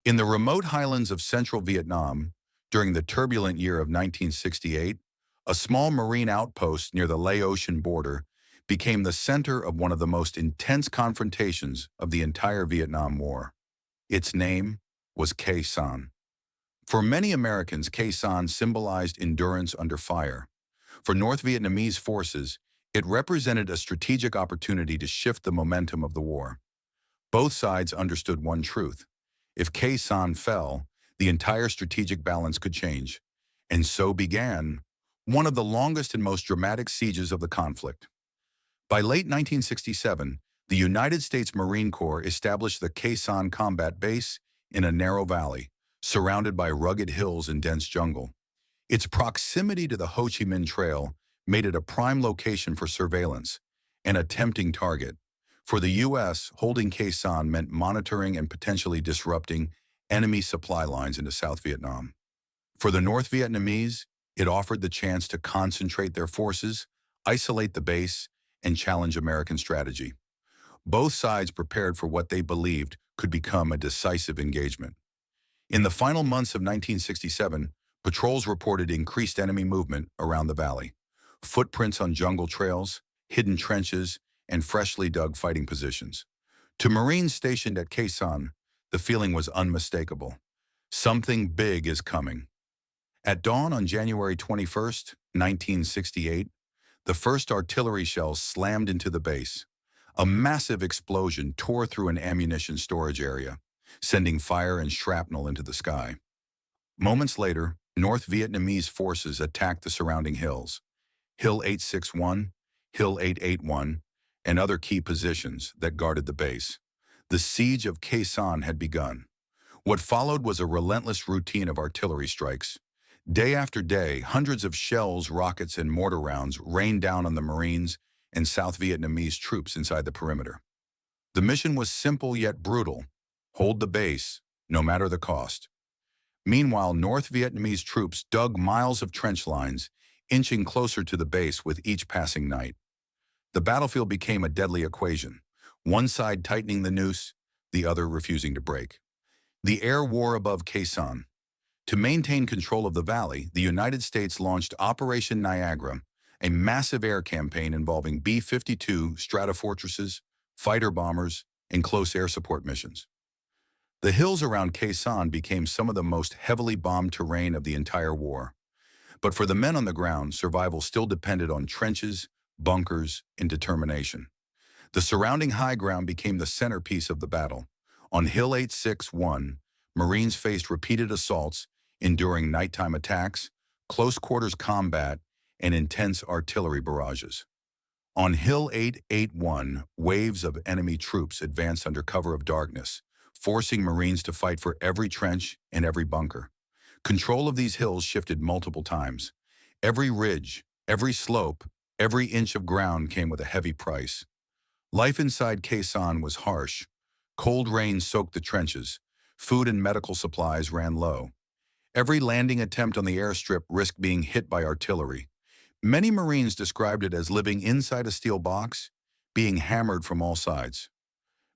In the remote highlands of central Vietnam, during the turbulent year of 1968, a small marine outpost near the Laotian border became the center of one of the most intense confrontations of the entire Vietnam War. Its name was Khe Sanh. For many Americans, Khe Sanh symbolized endurance under fire. For North Vietnamese forces, it represented a strategic opportunity to shift the momentum of the war. Both sides understood one truth. If Khe Sanh fell, the entire strategic balance could change. And so began one of the longest and most dramatic sieges of the conflict. By late 1967, the United States Marine Corps established the Khe Sanh Combat Base in a narrow valley, surrounded by rugged hills and dense jungle. Its proximity to the Ho Chi Minh Trail made it a prime location for surveillance, and a tempting target. For the U.S., holding Khe Sanh meant monitoring and potentially disrupting enemy supply lines into South Vietnam. For the North Vietnamese, it offered the chance to concentrate their forces, isolate the base, and challenge American strategy. Both sides prepared for what they believed could become a decisive engagement. In the final months of 1967, patrols reported increased enemy movement around the valley. Footprints on jungle trails, hidden trenches, and freshly dug fighting positions. To Marines stationed at Khe Sanh, the feeling was unmistakable. Something big is coming. At dawn on January 21, 1968, the first artillery shells slammed into the base. A massive explosion tore through an ammunition storage area, sending fire and shrapnel into the sky. Moments later, North Vietnamese forces attacked the surrounding hills. Hill 861, Hill 881, and other key positions that guarded the base. The siege of Khe Sanh had begun. What followed was a relentless routine of artillery strikes. Day after day, hundreds of shells, rockets, and mortar rounds rained down on the Marines and South Vietnamese troops inside the perimeter. The mission was simple yet brutal: hold the base, no matter the cost. Meanwhile, North Vietnamese troops dug miles of trench lines, inching closer to the base with each passing night. The battlefield became a deadly equation, one side tightening the noose, the other refusing to break. The air war above Khe Sanh. To maintain control of the valley, the United States launched Operation Niagara, a massive air campaign involving B-52 Stratofortresses, fighter bombers, and close air support missions. The hills around Khe Sanh became some of the most heavily bombed terrain of the entire war. But for the men on the ground, survival still depended on trenches, bunkers, and determination. The surrounding high ground became the centerpiece of the battle. On Hill 861, Marines faced repeated assaults, enduring nighttime attacks, close-quarters combat, and intense artillery barrages. On Hill 881, waves of enemy troops advanced under cover of darkness, forcing Marines to fight for every trench and every bunker. Control of these hills shifted multiple times. Every ridge, every slope, every inch of ground came with a heavy price. Life inside Khe Sanh was harsh. Cold rain soaked the trenches. Food and medical supplies ran low. Every landing attempt on the airstrip risked being hit by artillery. Many Marines described it as living inside a steel box, being hammered from all sides.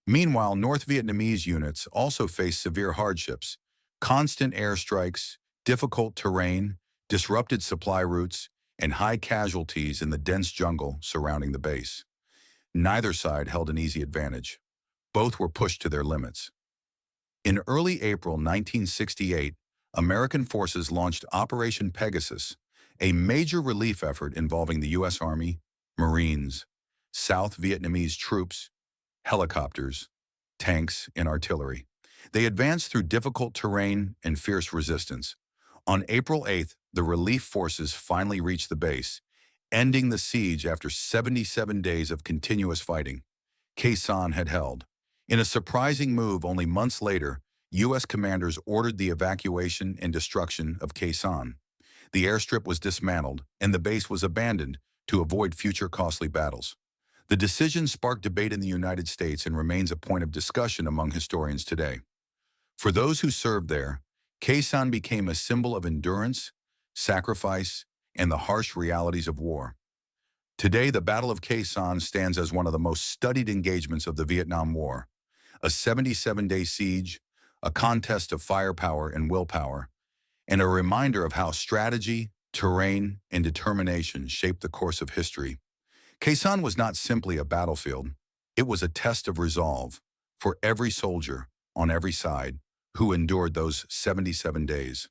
Meanwhile, North Vietnamese units also faced severe hardships: constant airstrikes, difficult terrain, disrupted supply routes, and high casualties in the dense jungle surrounding the base. Neither side held an easy advantage. Both were pushed to their limits. In early April 1968, American forces launched Operation Pegasus, a major relief effort involving the U.S. Army, Marines, South Vietnamese troops, helicopters, tanks, and artillery. They advanced through difficult terrain and fierce resistance. On April 8th, the relief forces finally reached the base, ending the siege after 77 days of continuous fighting. Khe Sanh had held. In a surprising move only months later, U.S. commanders ordered the evacuation and destruction of Khe Sanh. The airstrip was dismantled, and the base was abandoned to avoid future costly battles. The decision sparked debate in the United States and remains a point of discussion among historians today. For those who served there, Khe Sanh became a symbol of endurance, sacrifice, and the harsh realities of war. Today, the Battle of Khe Sanh stands as one of the most studied engagements of the Vietnam War, a 77-day siege, a contest of firepower and willpower, and a reminder of how strategy, terrain, and determination shaped the course of history. Khe Sanh was not simply a battlefield. It was a test of resolve for every soldier on every side who endured those 77 days.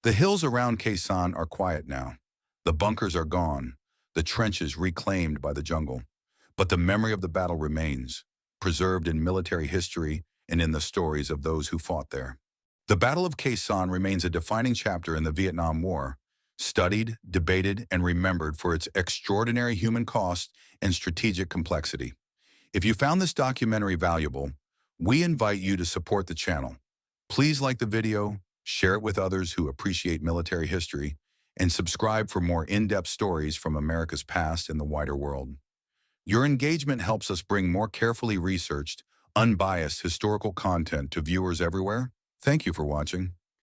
The hills around Khe Sanh are quiet now. The bunkers are gone, the trenches reclaimed by the jungle. But the memory of the battle remains, preserved in military history and in the stories of those who fought there. The Battle of Khe Sanh remains a defining chapter in the Vietnam War, studied, debated, and remembered for its extraordinary human cost and strategic complexity. If you found this documentary valuable, we invite you to support the channel. Please like the video, share it with others who appreciate military history, and subscribe for more in-depth stories from America's past and the wider world. Your engagement helps us bring more carefully researched, unbiased historical content to viewers everywhere. Thank you for watching.